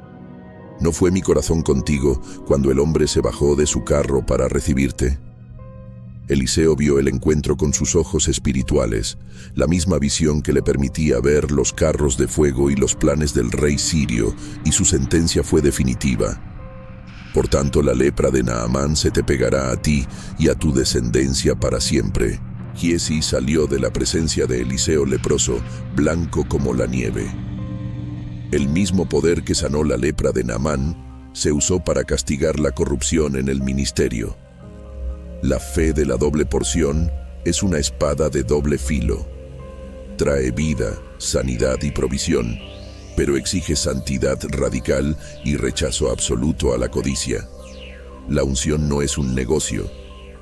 ¿No fue mi corazón contigo cuando el hombre se bajó de su carro para recibirte? Eliseo vio el encuentro con sus ojos espirituales, la misma visión que le permitía ver los carros de fuego y los planes del rey sirio, y su sentencia fue definitiva. Por tanto, la lepra de Naamán se te pegará a ti y a tu descendencia para siempre. Giezi salió de la presencia de Eliseo leproso, blanco como la nieve. El mismo poder que sanó la lepra de Naamán se usó para castigar la corrupción en el ministerio. La fe de la doble porción es una espada de doble filo. Trae vida, sanidad y provisión, pero exige santidad radical y rechazo absoluto a la codicia. La unción no es un negocio,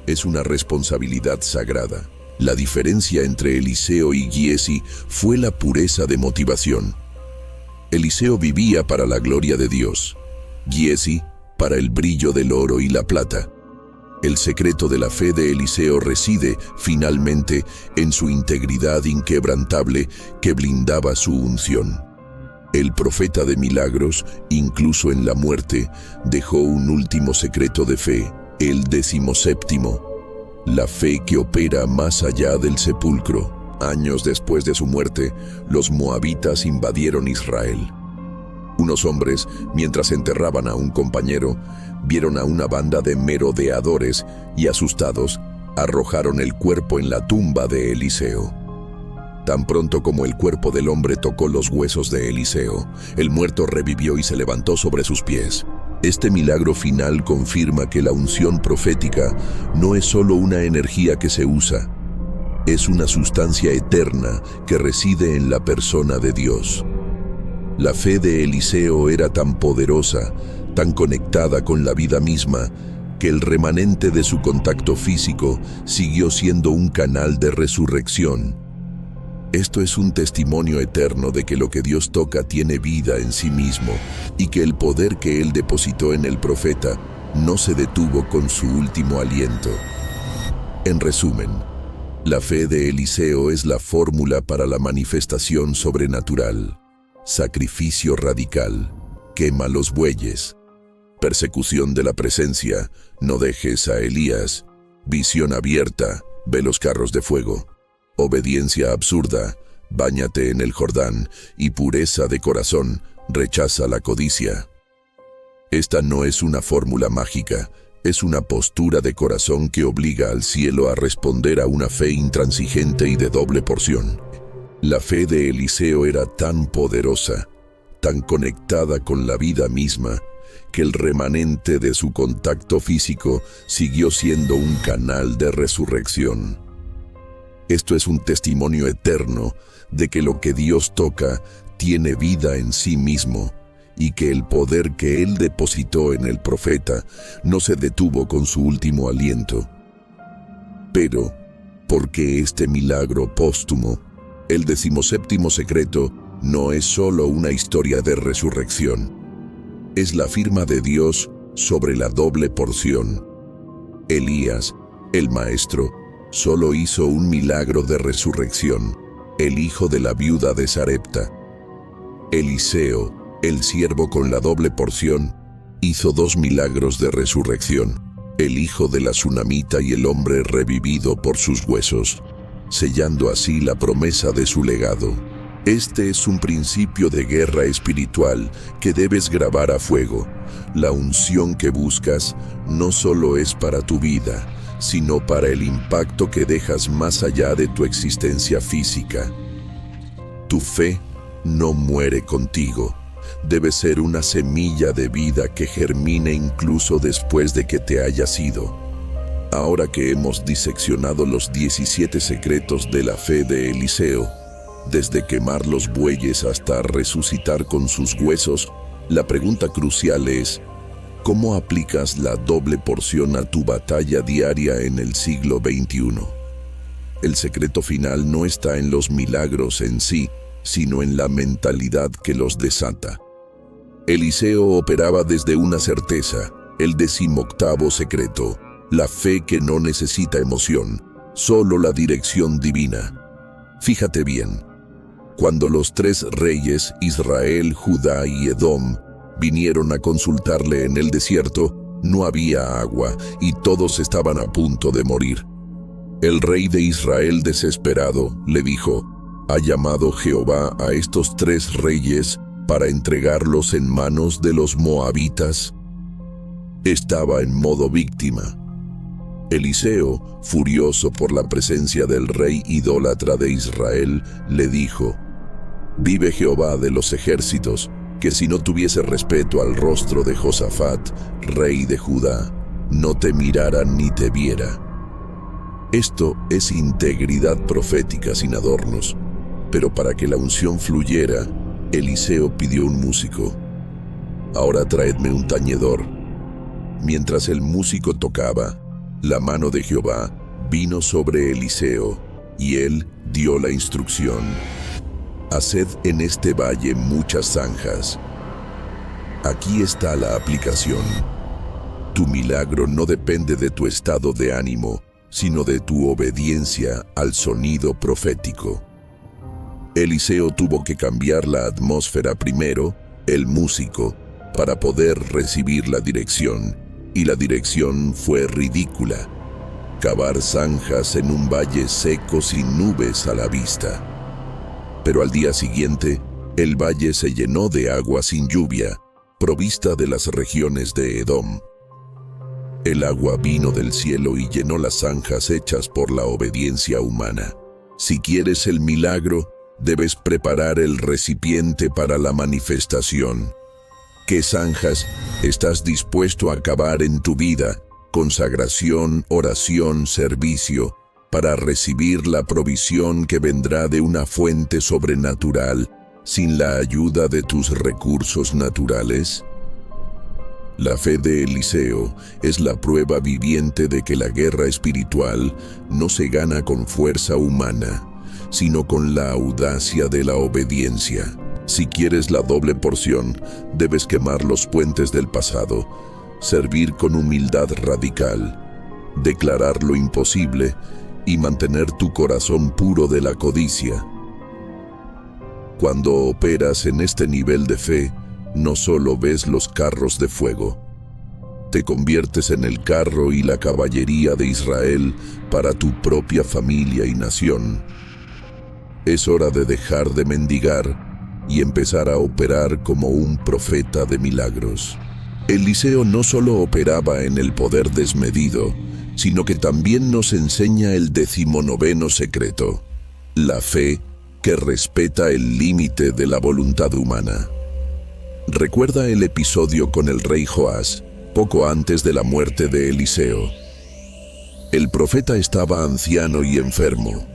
es una responsabilidad sagrada. La diferencia entre Eliseo y Giezi fue la pureza de motivación. Eliseo vivía para la gloria de Dios, Giezi para el brillo del oro y la plata. El secreto de la fe de Eliseo reside, finalmente, en su integridad inquebrantable que blindaba su unción. El profeta de milagros, incluso en la muerte, dejó un último secreto de fe, el 17º, la fe que opera más allá del sepulcro. Años después de su muerte, los moabitas invadieron Israel. Unos hombres, mientras enterraban a un compañero, vieron a una banda de merodeadores y, asustados, arrojaron el cuerpo en la tumba de Eliseo. Tan pronto como el cuerpo del hombre tocó los huesos de Eliseo, el muerto revivió y se levantó sobre sus pies. Este milagro final confirma que la unción profética no es solo una energía que se usa, es una sustancia eterna que reside en la persona de Dios. La fe de Eliseo era tan poderosa, tan conectada con la vida misma, que el remanente de su contacto físico siguió siendo un canal de resurrección. Esto es un testimonio eterno de que lo que Dios toca tiene vida en sí mismo y que el poder que Él depositó en el profeta no se detuvo con su último aliento. En resumen, la fe de Eliseo es la fórmula para la manifestación sobrenatural. Sacrificio radical, quema los bueyes. Persecución de la presencia, no dejes a Elías. Visión abierta, ve los carros de fuego. Obediencia absurda, báñate en el Jordán. Y pureza de corazón, rechaza la codicia. Esta no es una fórmula mágica, es una postura de corazón que obliga al cielo a responder a una fe intransigente y de doble porción. La fe de Eliseo era tan poderosa, tan conectada con la vida misma, que el remanente de su contacto físico siguió siendo un canal de resurrección. Esto es un testimonio eterno de que lo que Dios toca tiene vida en sí mismo y que el poder que Él depositó en el profeta no se detuvo con su último aliento. Pero, ¿por qué este milagro póstumo? El 17º secreto no es solo una historia de resurrección. Es la firma de Dios sobre la doble porción. Elías, el maestro, solo hizo un milagro de resurrección, el hijo de la viuda de Sarepta. Eliseo, el siervo con la doble porción, hizo 2 milagros de resurrección, el hijo de la tsunamita y el hombre revivido por sus huesos, sellando así la promesa de su legado. Este es un principio de guerra espiritual que debes grabar a fuego. La unción que buscas no solo es para tu vida, sino para el impacto que dejas más allá de tu existencia física. Tu fe no muere contigo. Debe ser una semilla de vida que germine incluso después de que te hayas ido. Ahora que hemos diseccionado los 17 secretos de la fe de Eliseo, desde quemar los bueyes hasta resucitar con sus huesos, la pregunta crucial es: ¿cómo aplicas la doble porción a tu batalla diaria en el siglo XXI? El secreto final no está en los milagros en sí, sino en la mentalidad que los desata. Eliseo operaba desde una certeza, el 18º secreto, la fe que no necesita emoción, solo la dirección divina. Fíjate bien, cuando los 3 reyes, Israel, Judá y Edom, vinieron a consultarle en el desierto, no había agua y todos estaban a punto de morir. El rey de Israel, desesperado, le dijo: ¿ha llamado Jehová a estos 3 reyes para entregarlos en manos de los moabitas? Estaba en modo víctima. Eliseo, furioso por la presencia del rey idólatra de Israel, le dijo: «Vive Jehová de los ejércitos, que si no tuviese respeto al rostro de Josafat, rey de Judá, no te mirara ni te viera». Esto es integridad profética sin adornos, pero para que la unción fluyera, Eliseo pidió un músico. «Ahora traedme un tañedor». Mientras el músico tocaba, la mano de Jehová vino sobre Eliseo, y él dio la instrucción: «Haced en este valle muchas zanjas». Aquí está la aplicación. Tu milagro no depende de tu estado de ánimo, sino de tu obediencia al sonido profético. Eliseo tuvo que cambiar la atmósfera primero, el músico, para poder recibir la dirección, y la dirección fue ridícula: cavar zanjas en un valle seco sin nubes a la vista. Pero al día siguiente, el valle se llenó de agua sin lluvia, provista de las regiones de Edom. El agua vino del cielo y llenó las zanjas hechas por la obediencia humana. Si quieres el milagro, debes preparar el recipiente para la manifestación. ¿Qué zanjas estás dispuesto a cavar en tu vida? Consagración, oración, servicio, para recibir la provisión que vendrá de una fuente sobrenatural, sin la ayuda de tus recursos naturales. La fe de Eliseo es la prueba viviente de que la guerra espiritual no se gana con fuerza humana, sino con la audacia de la obediencia. Si quieres la doble porción, debes quemar los puentes del pasado, servir con humildad radical, declarar lo imposible y mantener tu corazón puro de la codicia. Cuando operas en este nivel de fe, no solo ves los carros de fuego, te conviertes en el carro y la caballería de Israel para tu propia familia y nación. Es hora de dejar de mendigar y empezar a operar como un profeta de milagros. Eliseo no solo operaba en el poder desmedido, sino que también nos enseña el 19º secreto: la fe que respeta el límite de la voluntad humana. Recuerda el episodio con el rey Joás, poco antes de la muerte de Eliseo. El profeta estaba anciano y enfermo,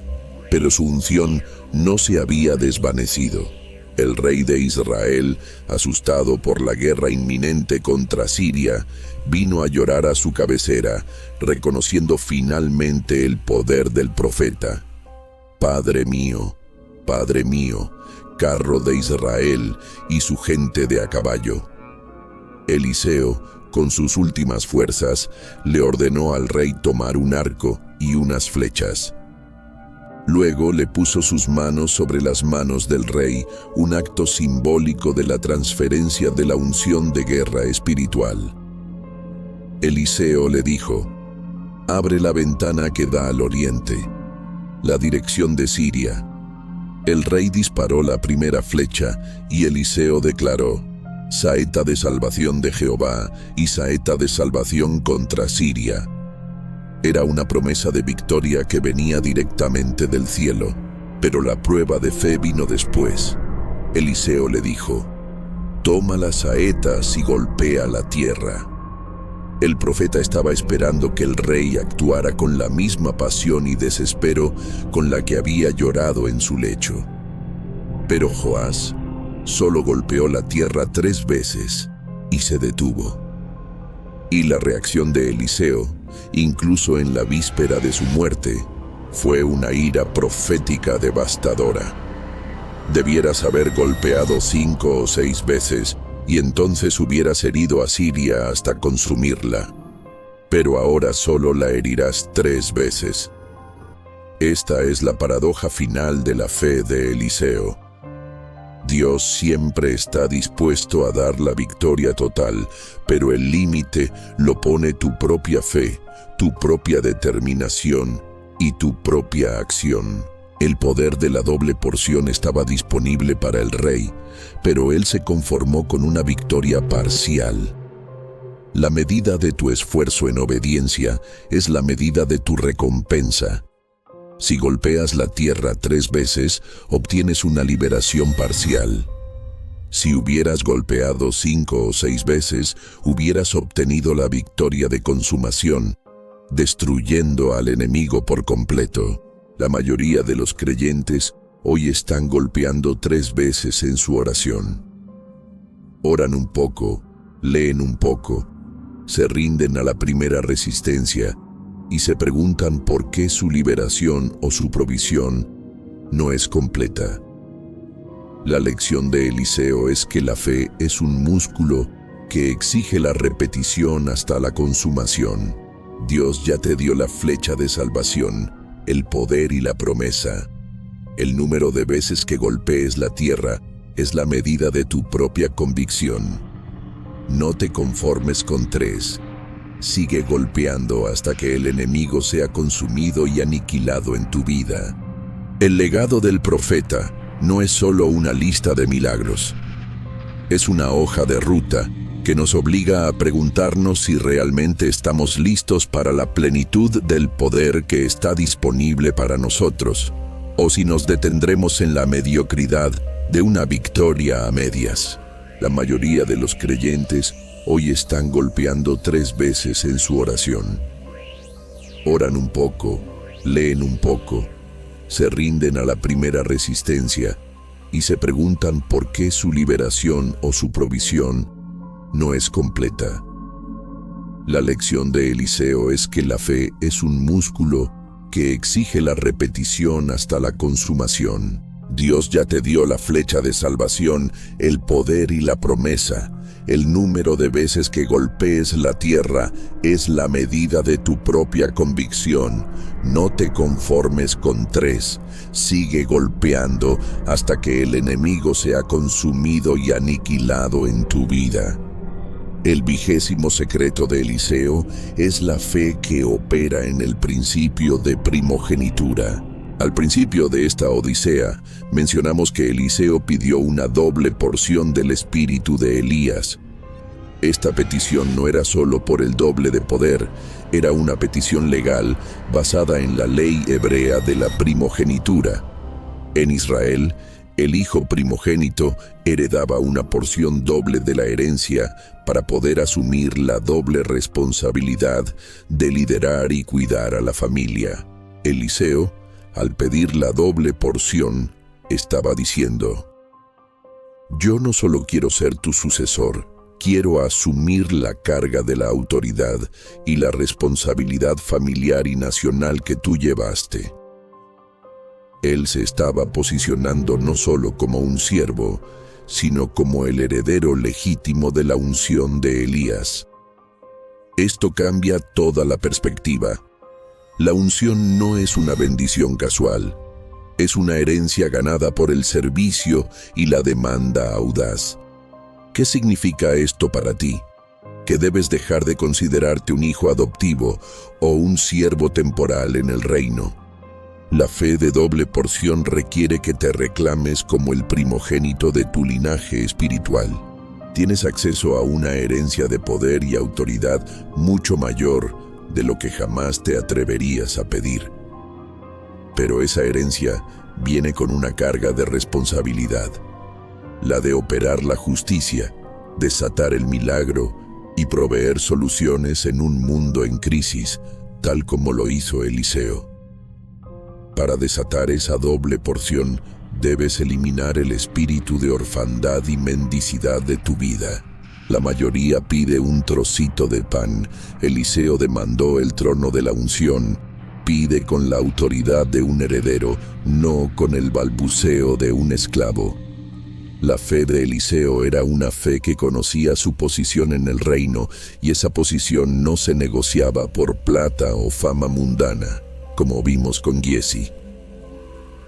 pero su unción no se había desvanecido. El rey de Israel, asustado por la guerra inminente contra Siria, vino a llorar a su cabecera, reconociendo finalmente el poder del profeta. Padre mío, carro de Israel y su gente de a caballo». Eliseo, con sus últimas fuerzas, le ordenó al rey tomar un arco y unas flechas. Luego le puso sus manos sobre las manos del rey, un acto simbólico de la transferencia de la unción de guerra espiritual. Eliseo le dijo: «Abre la ventana que da al oriente, la dirección de Siria». El rey disparó la primera flecha y Eliseo declaró: saeta de salvación de Jehová y saeta de salvación contra Siria. Era una promesa de victoria que venía directamente del cielo, pero la prueba de fe vino después. Eliseo le dijo: toma las saetas y golpea la tierra. El profeta estaba esperando que el rey actuara con la misma pasión y desespero con la que había llorado en su lecho. Pero Joás solo golpeó la tierra 3 veces y se detuvo. Y la reacción de Eliseo, incluso en la víspera de su muerte, fue una ira profética devastadora. Debieras haber golpeado 5 o 6 veces y entonces hubieras herido a Siria hasta consumirla. Pero ahora solo la herirás 3 veces. Esta es la paradoja final de la fe de Eliseo. Dios siempre está dispuesto a dar la victoria total, pero el límite lo pone tu propia fe, tu propia determinación y tu propia acción. El poder de la doble porción estaba disponible para el rey, pero él se conformó con una victoria parcial. La medida de tu esfuerzo en obediencia es la medida de tu recompensa. Si golpeas la tierra 3 veces, obtienes una liberación parcial. Si hubieras golpeado 5 o 6 veces, hubieras obtenido la victoria de consumación, destruyendo al enemigo por completo. La mayoría de los creyentes hoy están golpeando 3 veces en su oración. Oran un poco, leen un poco, se rinden a la primera resistencia y se preguntan por qué su liberación o su provisión no es completa. La lección de Eliseo es que la fe es un músculo que exige la repetición hasta la consumación. Dios ya te dio la flecha de salvación, el poder y la promesa. El número de veces que golpees la tierra es la medida de tu propia convicción. No te conformes con 3. Sigue golpeando hasta que el enemigo sea consumido y aniquilado en tu vida. El legado del profeta no es solo una lista de milagros. Es una hoja de ruta que nos obliga a preguntarnos si realmente estamos listos para la plenitud del poder que está disponible para nosotros, o si nos detendremos en la mediocridad de una victoria a medias. La mayoría de los creyentes hoy están golpeando 3 veces en su oración. Oran un poco, leen un poco, se rinden a la primera resistencia y se preguntan por qué su liberación o su provisión no es completa. La lección de Eliseo es que la fe es un músculo que exige la repetición hasta la consumación. Dios ya te dio la flecha de salvación, el poder y la promesa. El número de veces que golpees la tierra es la medida de tu propia convicción. No te conformes con 3. Sigue golpeando hasta que el enemigo sea consumido y aniquilado en tu vida. El 20º secreto de Eliseo es la fe que opera en el principio de primogenitura. Al principio de esta odisea, mencionamos que Eliseo pidió una doble porción del espíritu de Elías. Esta petición no era solo por el doble de poder, era una petición legal basada en la ley hebrea de la primogenitura. En Israel, el hijo primogénito heredaba una porción doble de la herencia para poder asumir la doble responsabilidad de liderar y cuidar a la familia. Eliseo, al pedir la doble porción, estaba diciendo: yo no solo quiero ser tu sucesor, quiero asumir la carga de la autoridad y la responsabilidad familiar y nacional que tú llevaste. Él se estaba posicionando no solo como un siervo, sino como el heredero legítimo de la unción de Elías. Esto cambia toda la perspectiva. La unción no es una bendición casual, es una herencia ganada por el servicio y la demanda audaz. ¿Qué significa esto para ti? Que debes dejar de considerarte un hijo adoptivo o un siervo temporal en el reino. La fe de doble porción requiere que te reclames como el primogénito de tu linaje espiritual. Tienes acceso a una herencia de poder y autoridad mucho mayor de lo que jamás te atreverías a pedir. Pero esa herencia viene con una carga de responsabilidad, la de operar la justicia, desatar el milagro y proveer soluciones en un mundo en crisis, tal como lo hizo Eliseo. Para desatar esa doble porción, debes eliminar el espíritu de orfandad y mendicidad de tu vida. La mayoría pide un trocito de pan. Eliseo demandó el trono de la unción. Pide con la autoridad de un heredero, no con el balbuceo de un esclavo. La fe de Eliseo era una fe que conocía su posición en el reino, y esa posición no se negociaba por plata o fama mundana, como vimos con Giezi.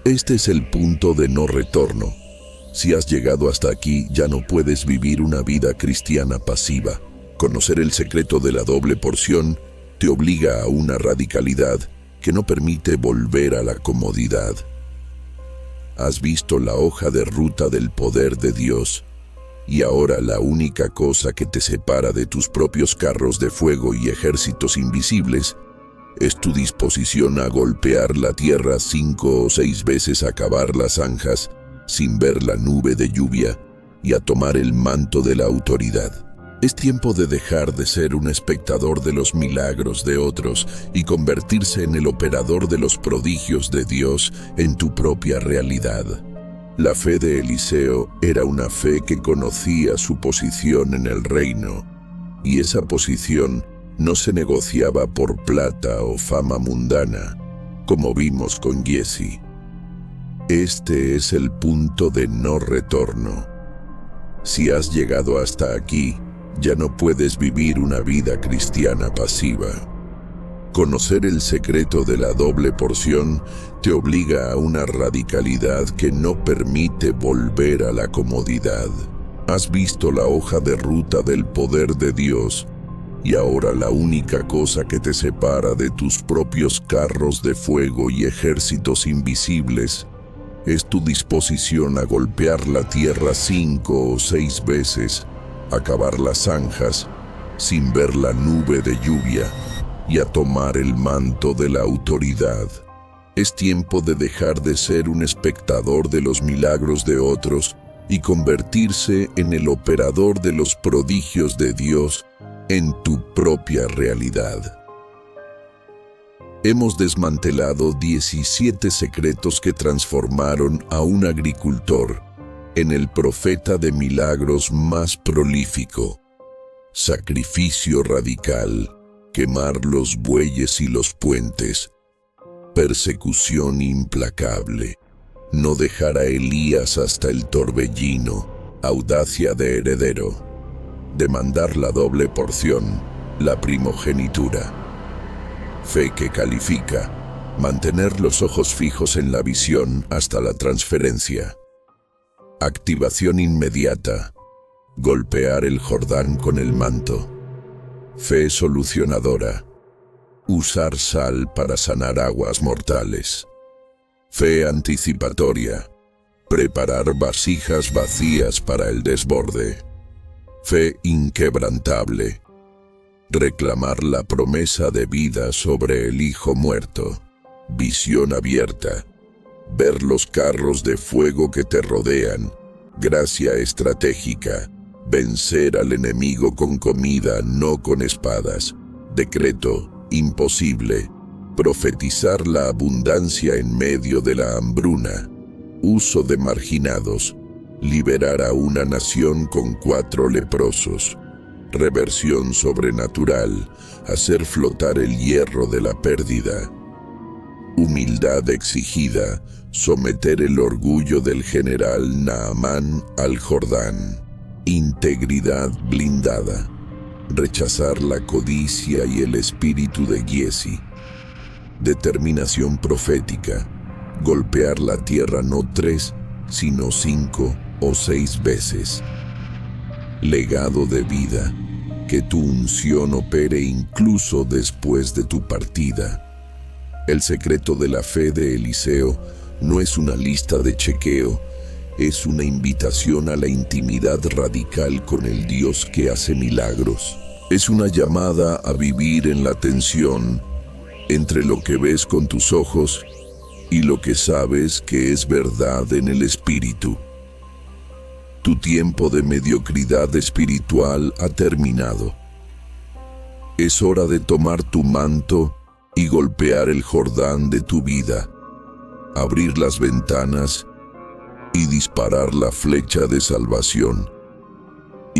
Este es el punto de no retorno. Si has llegado hasta aquí, ya no puedes vivir una vida cristiana pasiva. Conocer el secreto de la doble porción te obliga a una radicalidad que no permite volver a la comodidad. Has visto la hoja de ruta del poder de Dios, y ahora la única cosa que te separa de tus propios carros de fuego y ejércitos invisibles es tu disposición a golpear la tierra 5 o 6 veces, a cavar las zanjas sin ver la nube de lluvia y a tomar el manto de la autoridad. Es tiempo de dejar de ser un espectador de los milagros de otros y convertirse en el operador de los prodigios de Dios en tu propia realidad. La fe de Eliseo era una fe que conocía su posición en el reino, y esa posición no se negociaba por plata o fama mundana, como vimos con Giezi. Este es el punto de no retorno. Si has llegado hasta aquí, ya no puedes vivir una vida cristiana pasiva. Conocer el secreto de la doble porción te obliga a una radicalidad que no permite volver a la comodidad. Has visto la hoja de ruta del poder de Dios, y ahora la única cosa que te separa de tus propios carros de fuego y ejércitos invisibles es tu disposición a golpear la tierra 5 o 6 veces, a cavar las zanjas sin ver la nube de lluvia y a tomar el manto de la autoridad. Es tiempo de dejar de ser un espectador de los milagros de otros y convertirse en el operador de los prodigios de Dios en tu propia realidad. Hemos desmantelado 17 secretos que transformaron a un agricultor en el profeta de milagros más prolífico. Sacrificio radical, quemar los bueyes y los puentes, persecución implacable, no dejar a Elías hasta el torbellino, audacia de heredero, demandar la doble porción, la primogenitura, fe que califica, mantener los ojos fijos en la visión hasta la transferencia, activación inmediata, golpear el Jordán con el manto, fe solucionadora, usar sal para sanar aguas mortales, fe anticipatoria, preparar vasijas vacías para el desborde, fe inquebrantable, reclamar la promesa de vida sobre el hijo muerto, visión abierta, ver los carros de fuego que te rodean, gracia estratégica, vencer al enemigo con comida, no con espadas, decreto imposible, profetizar la abundancia en medio de la hambruna, uso de marginados, liberar a una nación con 4 leprosos, reversión sobrenatural, hacer flotar el hierro de la pérdida, humildad exigida, someter el orgullo del general Naamán al Jordán, integridad blindada, rechazar la codicia y el espíritu de Giezi, determinación profética, golpear la tierra no 3, sino 5 o 6 veces, legado de vida, que tu unción opere incluso después de tu partida, El secreto de la fe de Eliseo no es una lista de chequeo, es una invitación a la intimidad radical con el Dios que hace milagros. Es una llamada a vivir en la tensión entre lo que ves con tus ojos y lo que sabes que es verdad en el Espíritu. Tu tiempo de mediocridad espiritual ha terminado. Es hora de tomar tu manto y golpear el Jordán de tu vida, abrir las ventanas y disparar la flecha de salvación.